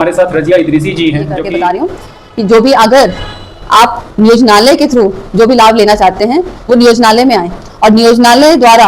हमारे साथ रजिया इदरीसी जी हैं जो बता रही हूँ कि जो भी अगर आप नियोजनालय के थ्रू जो भी लाभ लेना चाहते हैं वो नियोजनालय में आए और नियोजनालय द्वारा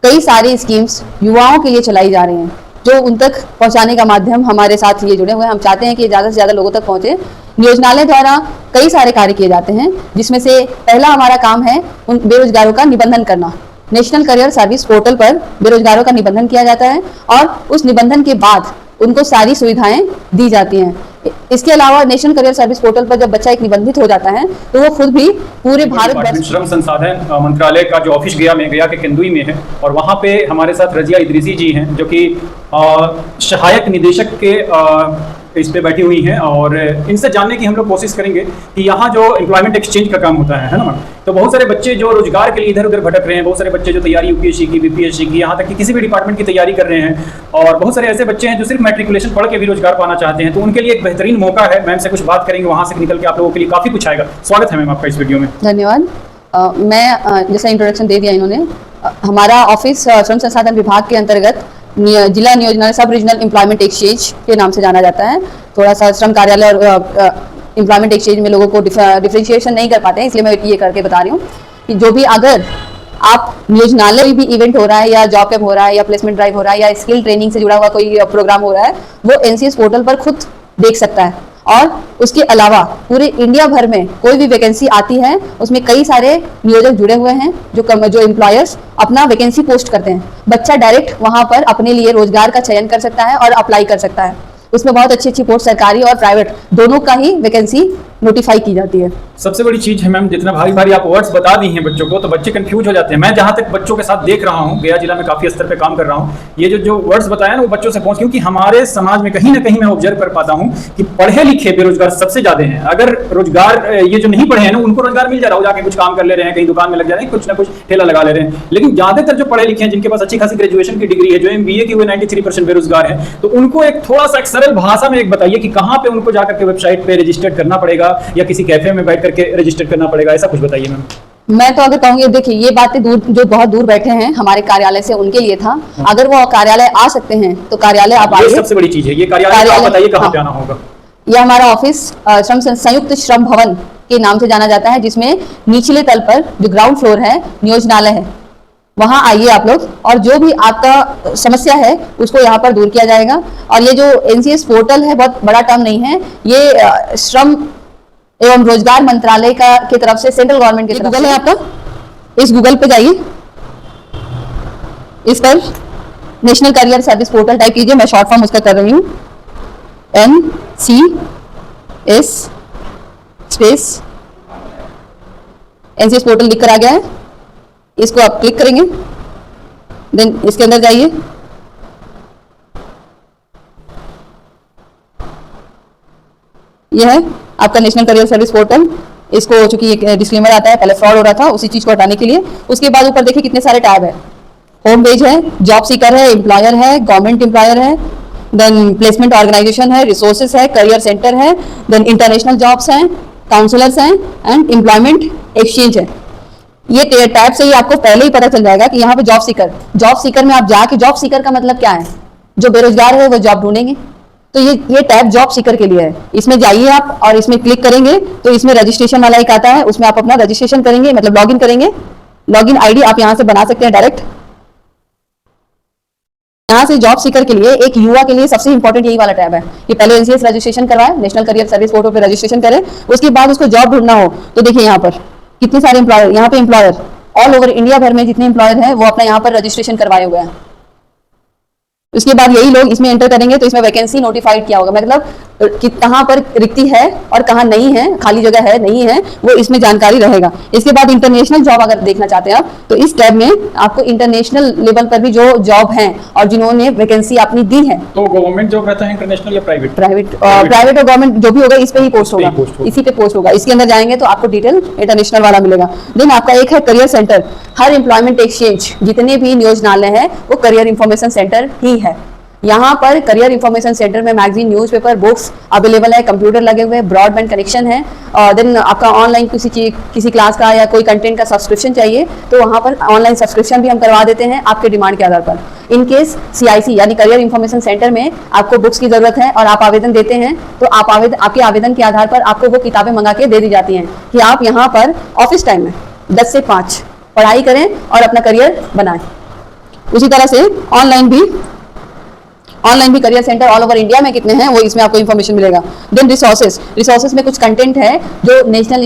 कई सारी स्कीम्स युवाओं के लिए चलाई जा रही हैं जो उन तक पहुंचाने का माध्यम हमारे साथ ये जुड़े हुए हैं। हम चाहते हैं कि ज़्यादा से ज़्यादा लोगों तक पहुंचे। नियोजनालय द्वारा कई सारे कार्य किए जाते हैं जिसमें से पहला हमारा काम है उन बेरोजगारों का निबंधन करना। नेशनल करियर सर्विस पोर्टल पर बेरोजगारों का निबंधन किया जाता है और उस निबंधन के बाद उनको सारी सुविधाएं दी जाती हैं। इसके अलावा नेशनल करियर सर्विस पोर्टल पर जब बच्चा एक निबंधित हो जाता है तो वो खुद भी पूरे भारत श्रम संसाधन मंत्रालय का जो ऑफिस गया के केंदुई में है और वहाँ पे हमारे साथ रजिया इदरीसी जी हैं जो कि सहायक निदेशक के इस पे बैठी हुई हैं और इनसे जानने की हम लोग कोशिश करेंगे कि यहाँ जो एम्प्लॉयमेंट एक्सचेंज का काम होता है ना मैम, तो बहुत सारे बच्चे जो रोजगार के लिए इधर उधर भटक रहे हैं, बहुत सारे बच्चे जो तैयारी यूपीएससी की, बीपीएससी की, यहाँ तक कि किसी भी डिपार्टमेंट की तैयारी कर रहे हैं और बहुत सारे ऐसे बच्चे हैं जो सिर्फ मैट्रिकुलेशन पढ़ के भी रोजगार पाना चाहते हैं। तो उनके लिए एक बेहतरीन मौका है। मैम से कुछ बात करेंगे, वहाँ से निकल के आप लोगों के लिए काफ़ी कुछ आएगा। स्वागत है मैम आपका इस वीडियो में। धन्यवाद। मैं जैसा इंट्रोडक्शन दे दिया इन्होंने, हमारा ऑफिस श्रम संसाधन विभाग के अंतर्गत जिला नियोजनालय सब रीजनल एम्प्लॉयमेंट एक्सचेंज के नाम से जाना जाता है। थोड़ा सा श्रम कार्यालय और एम्प्लॉयमेंट एक्सचेंज में लोगों को डिफरेंशिएशन नहीं कर पाते हैं, इसलिए मैं ये करके बता रही हूँ कि जो भी अगर आप नियोजनालय भी इवेंट हो रहा है या जॉब कैम्प हो रहा है या प्लेसमेंट ड्राइव हो रहा है या स्किल ट्रेनिंग से जुड़ा हुआ कोई प्रोग्राम हो रहा है, वो एनसीएस पोर्टल पर खुद देख सकता है। और उसके अलावा पूरे इंडिया भर में कोई भी वैकेंसी आती है उसमें कई सारे नियोजक जुड़े हुए हैं जो एम्प्लॉयर्स अपना वैकेंसी पोस्ट करते हैं। बच्चा डायरेक्ट वहां पर अपने लिए रोजगार का चयन कर सकता है और अप्लाई कर सकता है। उसमें बहुत अच्छी अच्छी पोस्ट सरकारी और प्राइवेट दोनों का ही वैकेंसी नोटिफाई की जाती है। सबसे बड़ी चीज है मैम, जितना भारी भारी आप वर्ड्स बता दी हैं बच्चों को तो बच्चे कंफ्यूज हो जाते हैं। मैं जहां तक बच्चों के साथ देख रहा हूं, गया जिला में काफी स्तर पे काम कर रहा हूं, ये जो वर्ड्स बताया ना वो बच्चों से पहुंच, क्योंकि हमारे समाज में कहीं ना कहीं मैं ऑब्जर्व कर पाता हूं कि पढ़े लिखे बेरोजगार सबसे ज्यादा हैं। अगर रोजगार ये जो नहीं पढ़े हैं ना उनको रोजगार मिल जा रहा हो, जाके कुछ काम कर ले रहे हैं, कहीं दुकान में लग जा रहे हैं, कुछ ना कुछ ठेला लगा ले रहे हैं। लेकिन ज्यादातर जो पढ़े लिखे हैं, जिनके पास अच्छी खासी ग्रेजुएशन की डिग्री है, जो MBA की हुए 93% बेरोजगार है, तो उनको एक थोड़ा सा एक सरल भाषा में एक बताइए कि कहाँ पे उनको जाकर के वेबसाइट पे रजिस्टर करना पड़ेगा या किसी कैफे में बैठ करके रजिस्टर करना पड़ेगा, ऐसा कुछ बताइए मैम। मैं तो अगर कहूँगी, देखिए ये बातें दूर जो बहुत दूर बैठे हैं हमारे कार्यालय से उनके लिए था। अगर वो कार्यालय आ सकते हैं तो कार्यालय आप आइए। सबसे बड़ी चीज है ये कार्यालय, आप बताइए कहाँ पे आना होगा। ये हमारा ऑफिस संयुक्त श्रम भवन के नाम से जाना जाता है, जिसमें निचले तल पर जो ग्राउंड फ्लोर है नियोजनालय है, वहां आइए आप लोग और जो भी आपका समस्या है उसको यहाँ पर दूर किया जाएगा। और ये जो एनसीएस पोर्टल है बहुत बड़ा टर्म नहीं है, ये श्रम एवं रोजगार मंत्रालय का की तरफ से, सेंट्रल गवर्नमेंट की तरफ से है आपका। इस गूगल पे जाइए, इस पर national career service portal type कीजिए। मैं शॉर्ट फॉर्म उसका कर रही हूँ, NCS स्पेस NCS पोर्टल लिख कर आ गया है। इसको आप क्लिक करेंगे, देन इसके अंदर जाइए। यह है आपका नेशनल करियर सर्विस पोर्टल। इसको चूंकि एक डिस्क्लेमर आता है, पहले फ्रॉड हो रहा था, उसी चीज को हटाने के लिए। उसके बाद ऊपर देखिए कितने सारे टैब है। होम पेज है, जॉब सीकर है, एम्प्लॉयर है, गवर्नमेंट एम्प्लॉयर है, देन प्लेसमेंट ऑर्गेनाइजेशन है, रिसोर्सेज है, करियर सेंटर है, देन इंटरनेशनल जॉब्स हैं, काउंसलर्स हैं एंड एम्प्लॉयमेंट एक्सचेंज है। ये टैब से ही आपको पहले ही पता चल जाएगा कि यहाँ पे जॉब सीकर में आप जाके, जॉब सीकर का मतलब क्या है, जो बेरोजगार है वो जॉब ढूंढेंगे, तो ये टैब जॉब सीकर के लिए है। इसमें जाइए आप और इसमें क्लिक करेंगे तो इसमें रजिस्ट्रेशन वाला एक आता है, उसमें आप अपना रजिस्ट्रेशन करेंगे, मतलब लॉगिन करेंगे। लॉगिन आईडी आप यहाँ से बना सकते हैं डायरेक्ट। यहाँ से जॉब सीकर के लिए, एक युवा के लिए सबसे इंपॉर्टेंट यही वाला टैब है कि पहले एनसीएस रजिस्ट्रेशन करवाए, नेशनल करियर सर्विस पोर्टल पे रजिस्ट्रेशन करें, उसके बाद उसको जॉब ढूंढना हो तो देखिए यहाँ पर कितने सारे एम्प्लॉयर, यहाँ पे एम्प्लॉयर ऑल ओवर इंडिया भर में जितने एम्प्लॉयर हैं वो अपना यहाँ पर रजिस्ट्रेशन करवाए हुए हैं। उसके बाद यही लोग इसमें एंटर करेंगे तो इसमें वैकेंसी नोटिफाइड किया होगा, मतलब कि कहाँ पर रिक्ति है और कहाँ नहीं है, खाली जगह है नहीं है, वो इसमें जानकारी रहेगा। इसके बाद इंटरनेशनल जॉब अगर देखना चाहते हैं आप तो इस टैब में आपको इंटरनेशनल लेवल पर भी जो जॉब हैं और जिन्होंने वैकेंसी अपनी दी है, तो गवर्नमेंट जॉब रहता है इंटरनेशनल या प्राइवेट और गवर्नमेंट जो भी होगा इस पे ही पोस्ट होगा, इसी पे पोस्ट होगा। इसके अंदर जाएंगे तो आपको डिटेल इंटरनेशनल वाला मिलेगा। देन आपका एक है करियर सेंटर। हर एम्प्लॉयमेंट एक्सचेंज जितने भी नियोजनालय है वो करियर इंफॉर्मेशन सेंटर ही है। यहाँ पर करियर इंफॉर्मेशन सेंटर में मैगजीन, न्यूज़पेपर, बुक्स अवेलेबल है, कंप्यूटर लगे हुए हैं, ब्रॉडबैंड कनेक्शन है। और देन आपका ऑनलाइन किसी क्लास का या कोई कंटेंट का सब्सक्रिप्शन चाहिए तो वहाँ पर ऑनलाइन सब्सक्रिप्शन भी हम करवा देते हैं आपके डिमांड के आधार पर। इन केस CIC यानी करियर इंफॉर्मेशन सेंटर में आपको बुक्स की जरूरत है और आप आवेदन देते हैं तो आपके आवेदन के आधार पर आपको वो किताबें मंगा के दे दी जाती हैं कि आप यहाँ पर ऑफिस टाइम में 10 से 5 पढ़ाई करें और अपना करियर बनाएं। उसी तरह से ऑनलाइन भी career centre all over India में कितने हैं वो इसमें आपको इन्फॉर्मेशन मिलेगा। देन रिसोर्सेज में कुछ कंटेंट है जो नेशनल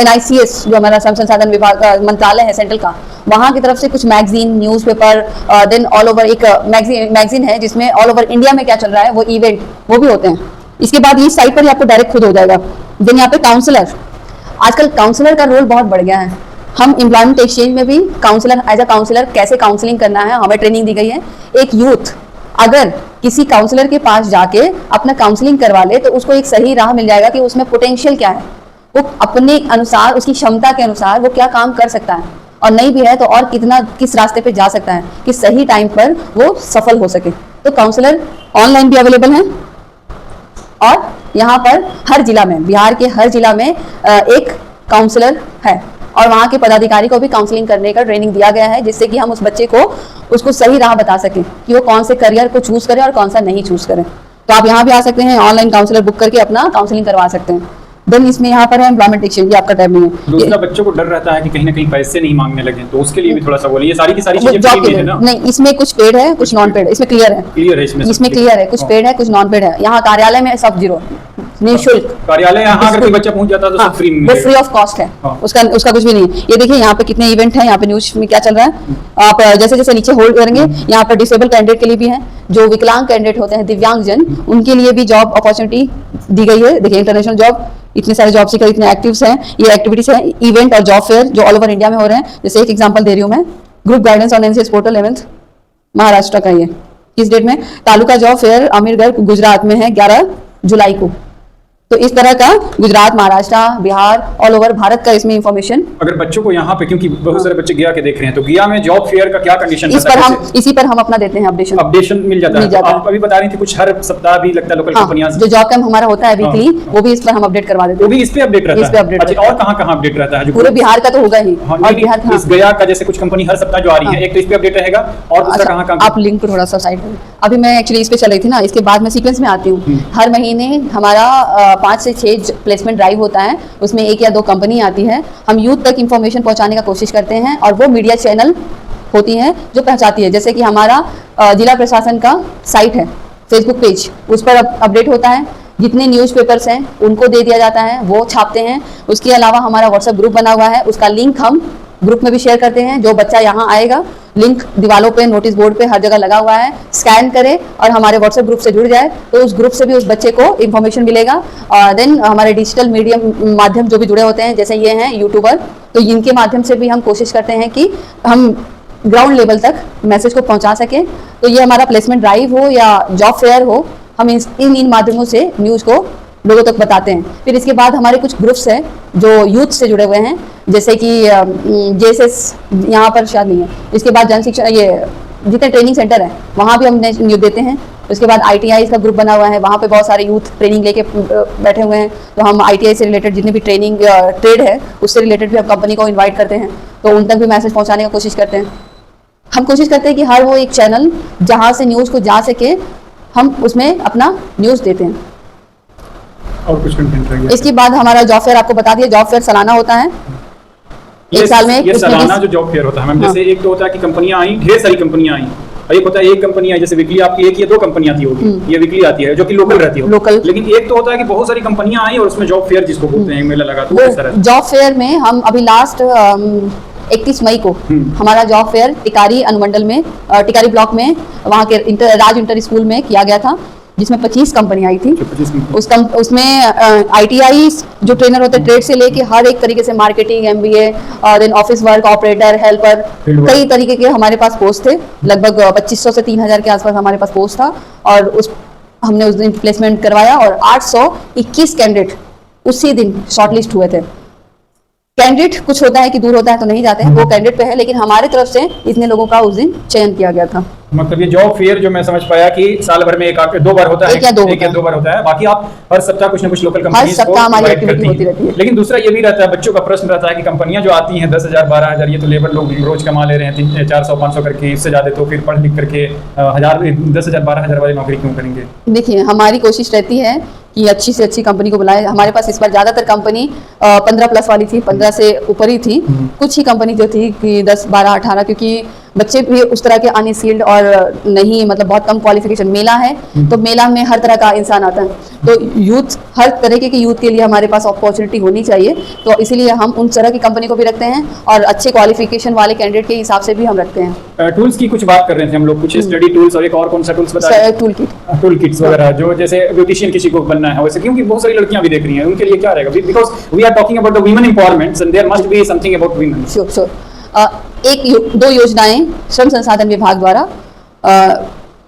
NICS जो हमारा श्रम संसाधन विभाग मंत्रालय है सेंट्रल का, वहाँ की तरफ से कुछ magazine, newspaper, then all over एक मैगजीन है जिसमें ऑल ओवर इंडिया में क्या चल रहा है वो इवेंट वो भी होते हैं। इसके बाद इस साइट पर ही आपको डायरेक्ट खुद हो जाएगा। देन यहाँ पे काउंसलर, आजकल काउंसलर का रोल बहुत बढ़ गया है। हम एम्प्लॉयमेंट एक्सचेंज में भी एज अ काउंसलर कैसे काउंसलिंग करना है हमें ट्रेनिंग दी गई है। एक यूथ अगर किसी काउंसलर के पास जाके अपना काउंसलिंग करवा ले तो उसको एक सही राह मिल जाएगा कि उसमें पोटेंशियल क्या है, वो अपने अनुसार उसकी क्षमता के अनुसार वो क्या काम कर सकता है और नहीं भी है तो और किस रास्ते पे जा सकता है कि सही टाइम पर वो सफल हो सके। तो काउंसलर ऑनलाइन भी अवेलेबल है और यहाँ पर हर जिला में, बिहार के हर जिला में एक काउंसलर है और वहाँ के पदाधिकारी को भी काउंसलिंग करने का ट्रेनिंग दिया गया है जिससे कि हम उस बच्चे को उसको सही राह बता सकें कि वो कौन से करियर को चूज करे और कौन सा नहीं चूज करे। तो आप यहाँ भी आ सकते हैं, ऑनलाइन काउंसलर बुक करके अपना काउंसलिंग करवा सकते हैं। देन इसमें यहाँ पर है एम्प्लॉयमेंट एक्सचेंज, आपका टैब नहीं है। दूसरा बच्चों को डर रहता है कि कहीं ना कहीं पैसे नहीं मांगने लगे तो उसके लिए भी थोड़ा सा बोलिए। ये सारी की सारी चीजें जॉब फ्री के में है लिए ना? नहीं, इसमें कुछ पेड है कुछ नॉन पेड है, इसमें क्लियर है इसमें क्लियर है, कुछ पेड है कुछ नॉन पेड है। यहाँ कार्यालय में सब जीरो निःशुल्क, कार्यालय यहाँ अगर कोई बच्चा पहुंच जाता है तो सब फ्री में वो फ्री ऑफ कॉस्ट है, उसका कुछ भी नहीं है। ये देखिए यहाँ पे कितने इवेंट हैं, यहाँ पे न्यूज में क्या चल रहा है। आप जैसे जैसे नीचे होल्ड करेंगे यहाँ पर डिसेबल कैंडिडेट के लिए भी है, जो विकलांग कैंडिडेट होते हैं, दिव्यांग जन, उनके लिए भी जॉब अपॉर्चुनिटी दी गई है। देखिए इंटरनेशनल जॉब, इतने सारे जॉब सीकर, इतने एक्टिव्स हैं, ये एक्टिविटीज है, इवेंट और जॉब फेयर जो ऑल ओवर इंडिया में हो रहे हैं। जैसे एक एग्जांपल दे रही हूँ मैं, group guidance on NCS portal 11th Maharashtra का, ये किस डेट में, तालुका जॉब फेयर अमीरगढ़ गुजरात में है 11 जुलाई को। तो इस तरह का गुजरात, महाराष्ट्र, बिहार, ऑल ओवर भारत का इसमें इंफॉर्मेशन। अगर बच्चों को यहाँ पे, क्योंकि बहुत सारे बच्चे गया के देख रहे हैं, तो गया में जॉब फेयर का क्या कंडीशन इसी पर हम अपना देते हैं अपडेशन मिल जाता है। आप अभी बता रही थी कुछ हर सप्ताह भी लगता है लोकल कंपनियां जो जॉब कैंप हमारा होता है वीकली, वो भी इस पर हम अपडेट करवा देते हैं। वो भी इस पे अपडेट रहता है? अच्छा, और कहाँ अपडेट रहता है? पूरे बिहार का तो होगा ही। और बिहार इस गया का जैसे कुछ कंपनी हर सप्ताह जो आ रही है, एक तो इस पे अपडेट रहेगा और दूसरा कहाँ? आप लिंक को थोड़ा सा साइड में, अभी मैं एक्चुअली इस पे चल रही थी ना, इसके बाद मैं सीक्वेंस में आती हूँ। हर महीने हमारा 5 से 6 प्लेसमेंट ड्राइव होता है, उसमें 1 या 2 कंपनी आती है। हम यूथ तक इंफॉर्मेशन पहुंचाने का कोशिश करते हैं और वो मीडिया चैनल होती हैं जो पहुंचाती है। जैसे कि हमारा जिला प्रशासन का साइट है, फेसबुक पेज, उस पर अपडेट होता है। जितने न्यूज़पेपर्स हैं उनको दे दिया जाता है, वो छापते हैं। उसके अलावा हमारा व्हाट्सएप ग्रुप बना हुआ है, उसका लिंक हम ग्रुप में भी शेयर करते हैं। जो बच्चा यहाँ आएगा, लिंक दीवालों पे, नोटिस बोर्ड पे हर जगह लगा हुआ है, स्कैन करे और हमारे व्हाट्सएप ग्रुप से जुड़ जाए तो उस ग्रुप से भी उस बच्चे को इन्फॉर्मेशन मिलेगा। और देन हमारे डिजिटल मीडियम माध्यम जो भी जुड़े होते हैं, जैसे ये हैं यूट्यूबर, तो इनके माध्यम से भी हम कोशिश करते हैं कि हम ग्राउंड लेवल तक मैसेज को पहुँचा सकें। तो ये हमारा प्लेसमेंट ड्राइव हो या जॉब फेयर हो, हम इन माध्यमों से न्यूज़ को लोगों तक बताते हैं। फिर इसके बाद हमारे कुछ ग्रुप्स हैं जो यूथ से जुड़े हुए हैं, जैसे कि JSS यहाँ पर शायद नहीं है। इसके बाद जन शिक्षा, ये जितने ट्रेनिंग सेंटर है वहाँ भी हम न्यूज़ देते हैं। उसके बाद ITI का ग्रुप बना हुआ है, वहाँ पे बहुत सारे यूथ ट्रेनिंग लेके बैठे हुए हैं, तो हम ITI से रिलेटेड जितने भी ट्रेनिंग ट्रेड है उससे रिलेटेड भी हम कंपनी को इन्वाइट करते हैं, तो उन तक भी मैसेज पहुँचाने का कोशिश करते हैं। हम कोशिश करते हैं कि हर वो एक चैनल जहाँ से न्यूज़ को जा सके, हम उसमें अपना न्यूज़ देते हैं। और कुछ कंटेंट रह गया? इसके बाद हमारा जॉब फेयर, आपको बता दिया, जॉब फेयर सालाना होता है। एक साल में ये सालाना जो जॉब फेयर होता है मैम, जैसे एक तो होता है कि कंपनियां आई, ढेर सारी कंपनियां आई, और एक होता है एक कंपनी आई, जैसे वीकली आपकी 1 या 2 कंपनी आती होगी, ये वीकली आती है जो कि लोकल रहती है। लेकिन एक तो होता है कि बहुत सारी कंपनियां आई और उसमें जॉब फेयर जिसको बोलते हैं, मेला लगा, तो जॉब फेयर में हम अभी लास्ट 31 मई को हमारा जॉब फेयर टिकारी अनुमंडल में, टिकारी ब्लॉक में, वहाँ के राज इंटर स्कूल में किया गया था, जिसमें 25 कंपनी आई थी। उसमें ITI जो ट्रेनर होते हैं, ट्रेड से लेके हर एक तरीके से, marketing, MBA, then office work, operator, helper, कई तरीके के हमारे पास पोस्ट थे। लगभग 2500 से 3000 के आसपास हमारे पास पोस्ट था और हमने उस दिन प्लेसमेंट करवाया और 821 कैंडिडेट उसी दिन शॉर्टलिस्ट हुए थे। कैंडिडेट कुछ होता है कि दूर होता है तो नहीं जाते हैं, वो कैंडिडेट पे है, लेकिन हमारी तरफ से इतने लोगों का उस दिन चयन किया गया था। मतलब ये जॉब फेयर जो मैं समझ पाया कि साल भर में दो बार होता है, एक या दो बार होता है, बाकी आप हर सप्ताह कुछ ना कुछ लोकल हर कंपनीज को सप्ताह हमारी invite एक्टिविटी करती होती हैं। रहती है। लेकिन दूसरा ये भी रहता है, बच्चों का प्रश्न रहता है कि कंपनियां जो आती हैं 10,000 12,000, ये तो लेबर लोग रोज कमा ले रहे हैं 400 500 करके, इससे ज्यादा तो फिर पढ़ लिख करके 10,000 12,000 वाली नौकरी क्यों करेंगे? देखिए, हमारी कोशिश रहती है कि अच्छी से अच्छी कंपनी को बुलाए। हमारे पास इस बार ज़्यादातर कंपनी 15+ वाली थी, 15 से ऊपर ही थी। कुछ ही कंपनी जो थी कि 10 12 18, क्योंकि बच्चे भी उस तरह के अनस्किल्ड और नहीं, मतलब बहुत कम क्वालिफिकेशन। मेला है तो मेला में हर तरह का इंसान आता है, तो यूथ, हर तरीके के यूथ के लिए हमारे पास अपॉर्चुनिटी होनी चाहिए। तो इसीलिए हम उन तरह की कंपनी को भी रखते हैं और अच्छे क्वालिफिकेशन वाले कैंडिडेट के हिसाब से भी हम रखते हैं। टूल्स की कुछ बात कर रहे थे हम लोग, कुछ स्टडी टूल्स, और एक और कौन सा टूल्स बताया? टूल किट्स वगैरह, जो जैसे ब्यूटिशियन किसी को बनना है वैसे, क्योंकि बहुत सारी लड़कियां भी देख रही हैं, उनके लिए क्या रहेगा? Because we are talking about the women empowerment and there must be something about women. Sure. दो योजनाएं श्रम संसाधन विभाग द्वारा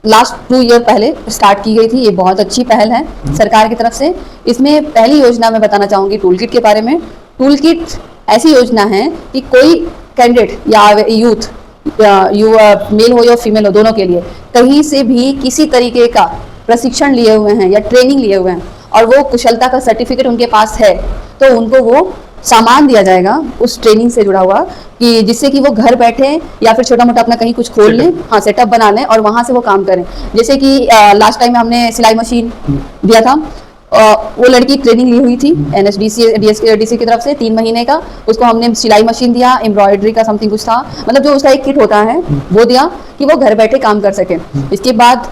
लास्ट 2 ईयर पहले स्टार्ट की गई थी। ये बहुत अच्छी पहल है सरकार की तरफ से। इसमें पहली योजना मैं बताना चाहूँगी टूल किट के बारे में। टूल किट ऐसी योजना है कि कोई कैंडिडेट या यूथ, मेल हो या फीमेल हो, दोनों के लिए कहीं से भी किसी तरीके का प्रशिक्षण लिए हुए हैं या ट्रेनिंग लिए हुए हैं और वो कुशलता का सर्टिफिकेट उनके पास है, तो उनको वो सामान दिया जाएगा उस ट्रेनिंग से जुड़ा हुआ, कि जिससे कि वो घर बैठे या फिर छोटा मोटा अपना कहीं कुछ खोल लें, हाँ सेटअप बना लें और वहाँ से वो काम करें। जैसे कि लास्ट टाइम हमने सिलाई मशीन दिया था, वो लड़की ट्रेनिंग ली हुई थी NSDC की तरफ से 3 महीने का। उसको हमने सिलाई मशीन दिया, एम्ब्रॉयडरी का समथिंग कुछ था, मतलब जो उसका एक किट होता है वो दिया कि वो घर बैठे काम कर सके। इसके बाद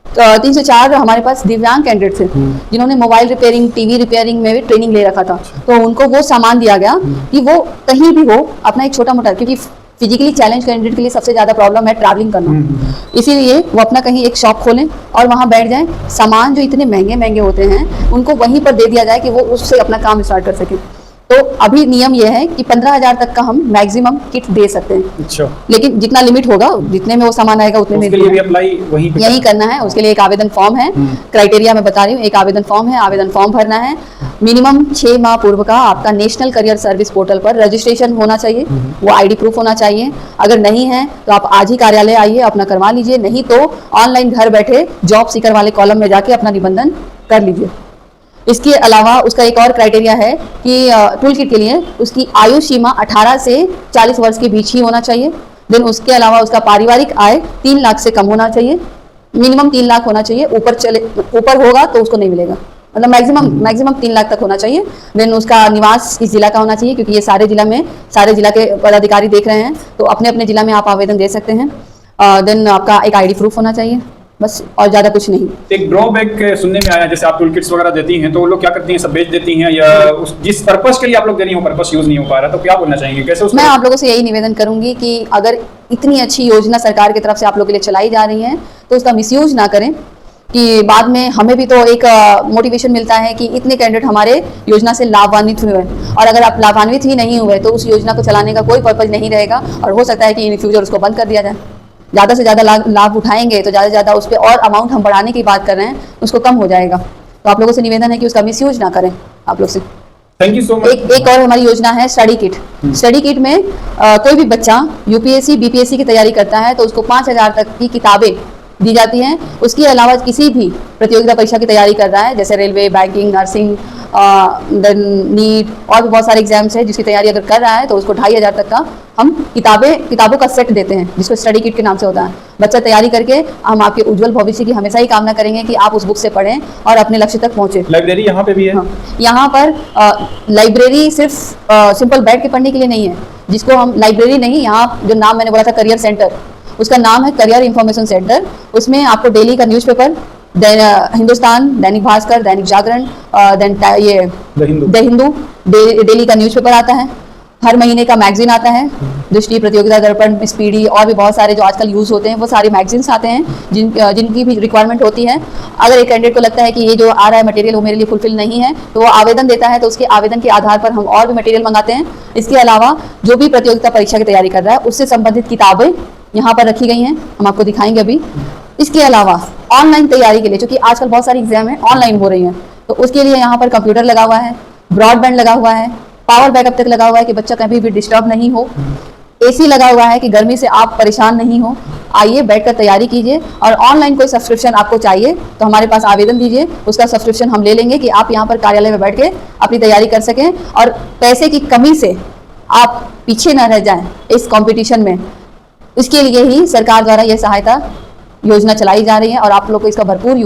3 से 4 हमारे पास दिव्यांग कैंडिडेट थे जिन्होंने मोबाइल रिपेयरिंग, टीवी रिपेयरिंग में भी ट्रेनिंग ले रखा था, तो उनको वो सामान दिया गया कि वो कहीं भी हो अपना एक छोटा मोटा, क्योंकि फिजिकली चैलेंज कैंडिडेट के लिए सबसे ज़्यादा प्रॉब्लम है ट्रैवलिंग करना, इसीलिए वो अपना कहीं एक शॉप खोलें और वहाँ बैठ जाएं। सामान जो इतने महंगे महंगे होते हैं उनको वहीं पर दे दिया जाए कि वो उससे अपना काम स्टार्ट कर सकें। तो अभी नियम यह है कि 15,000 तक का हम मैक्सिमम किट दे सकते हैं। अच्छा। लेकिन जितना लिमिट होगा, जितने में वो सामान आएगा उतने में उसके लिए भी अप्लाई वहीं पे यही करना है। उसके लिए एक आवेदन फॉर्म है, क्राइटेरिया मैं बता रही हूँ, एक आवेदन फॉर्म है, आवेदन फॉर्म भरना है। मिनिमम 6 माह पूर्व का आपका नेशनल करियर सर्विस पोर्टल पर रजिस्ट्रेशन होना चाहिए, वो ID प्रूफ होना चाहिए। अगर नहीं है तो आप आज ही कार्यालय आइए, अपना करवा लीजिए, नहीं तो ऑनलाइन घर बैठे जॉब सीकर वाले कॉलम में जाके अपना निबंधन कर लीजिए। इसके अलावा उसका एक और क्राइटेरिया है कि टूल किट के लिए उसकी आयु सीमा 18 से 40 वर्ष के बीच ही होना चाहिए। देन उसके अलावा उसका पारिवारिक आय 3 लाख से कम होना चाहिए, मिनिमम 3 लाख होना चाहिए, ऊपर होगा तो उसको नहीं मिलेगा, मतलब मैक्सिमम 3 लाख तक होना चाहिए। देन उसका निवास इस जिला का होना चाहिए, क्योंकि ये सारे जिला के पदाधिकारी देख रहे हैं, तो अपने अपने जिला में आप आवेदन दे सकते हैं। देन आपका एक ID प्रूफ होना चाहिए, बस, और ज्यादा कुछ नहीं। एक ड्रॉबैक सुनने में आया, जैसे आप टूल किट्स वगैरह देती हैं तो वो लोग क्या करती हैं, सब बेच देती हैं, या जिस पर्पस के लिए आप लोग दे रही हो पर्पस यूज नहीं हो पा रहा, तो क्या बोलना चाहेंगे, कैसे उसको? मैं आप लोगों से यही निवेदन करूंगी कि अगर इतनी अच्छी योजना सरकार की तरफ से आप लोगों के लिए चलाई जा रही है तो उसका मिसयूज ना करें, कि बाद में हमें भी तो एक मोटिवेशन मिलता है कि इतने कैंडिडेट हमारे योजना से लाभान्वित हुए हैं, और अगर आप लाभान्वित ही नहीं हुए तो उस योजना को चलाने का कोई पर्पज नहीं रहेगा, और हो सकता है कि इन फ्यूचर उसको बंद कर दिया जाए। ज़्यादा से ज़्यादा लाभ उठाएंगे तो ज़्यादा से ज़्यादा उस पर और अमाउंट हम बढ़ाने की बात कर रहे हैं, उसको कम हो जाएगा। तो आप लोगों से निवेदन है कि उसका मिसयूज ना करें आप लोग से। Thank you so much. एक और हमारी योजना है स्टडी किट। स्टडी किट में कोई भी बच्चा UPSC BPSC की तैयारी करता है तो उसको 5,000 तक की किताबें दी जाती हैं। उसके अलावा किसी भी प्रतियोगिता परीक्षा की तैयारी कर रहा है, जैसे railway, banking, nursing, then NEET, और भी बहुत सारे एग्जाम्स है जिसकी तैयारी अगर कर रहा है तो उसको 2,500 तक का हम किताबों का सेट देते हैं, जिसको स्टडी किट के नाम से होता है। बच्चा तैयारी करके हम आपके उज्जवल भविष्य की हमेशा ही कामना करेंगे कि आप उस बुक से पढ़ें और अपने लक्ष्य तक पहुंचे। लाइब्रेरी यहाँ पे भी है? हाँ, यहाँ पर लाइब्रेरी सिर्फ सिंपल बैठ के पढ़ने के लिए नहीं है, जिसको हम लाइब्रेरी नहीं, यहाँ जो नाम मैंने बोला था करियर सेंटर, उसका नाम है करियर इंफॉर्मेशन सेंटर। उसमें आपको डेली का न्यूज़पेपर, हिंदुस्तान, दैनिक भास्कर, दैनिक जागरण, ये द हिंदू डेली का न्यूज़पेपर आता है, हर महीने का मैगजीन आता है, दृष्टि, प्रतियोगिता दर्पण, स्पीडी, और भी बहुत सारे जो आजकल यूज़ होते हैं वो सारे मैगजीन्स आते हैं जिनकी भी रिक्वायरमेंट होती है। अगर एक कैंडिडेट को लगता है कि ये जो आ रहा है मटेरियल वो मेरे लिए फुलफिल नहीं है तो वो आवेदन देता है, तो उसके आवेदन के आधार पर हम और भी मटेरियल मंगाते हैं। इसके अलावा जो भी प्रतियोगिता परीक्षा की तैयारी कर रहा है उससे संबंधित किताबें यहाँ पर रखी गई हैं, हम आपको दिखाएंगे अभी। इसके अलावा ऑनलाइन तैयारी के लिए, क्योंकि आजकल बहुत सारी एग्जाम है ऑनलाइन हो रही हैं, तो उसके लिए यहाँ पर कंप्यूटर लगा हुआ है, ब्रॉडबैंड लगा हुआ है, पावर बैकअप तक लगा हुआ है कि बच्चा कभी भी डिस्टर्ब नहीं हो, एसी लगा हुआ है कि गर्मी से आप परेशान नहीं हो। आइए बैठकर तैयारी कीजिए, और ऑनलाइन कोई सब्सक्रिप्शन आपको चाहिए तो हमारे पास आवेदन दीजिए, उसका सब्सक्रिप्शन हम ले लेंगे कि आप यहाँ पर कार्यालय में बैठ के अपनी तैयारी कर सकें और पैसे की कमी से आप पीछे न रह जाएं इस कंपटीशन में। इसके लिए ही सरकार द्वारा यह सहायता योजना चलाई जा रही है और आप लोग को इसका भरपूर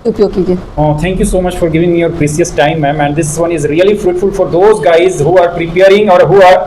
उपयोग कीजिए। Thank you so much for giving me your precious time, ma'am, and this one is really fruitful for those guys who are preparing or who are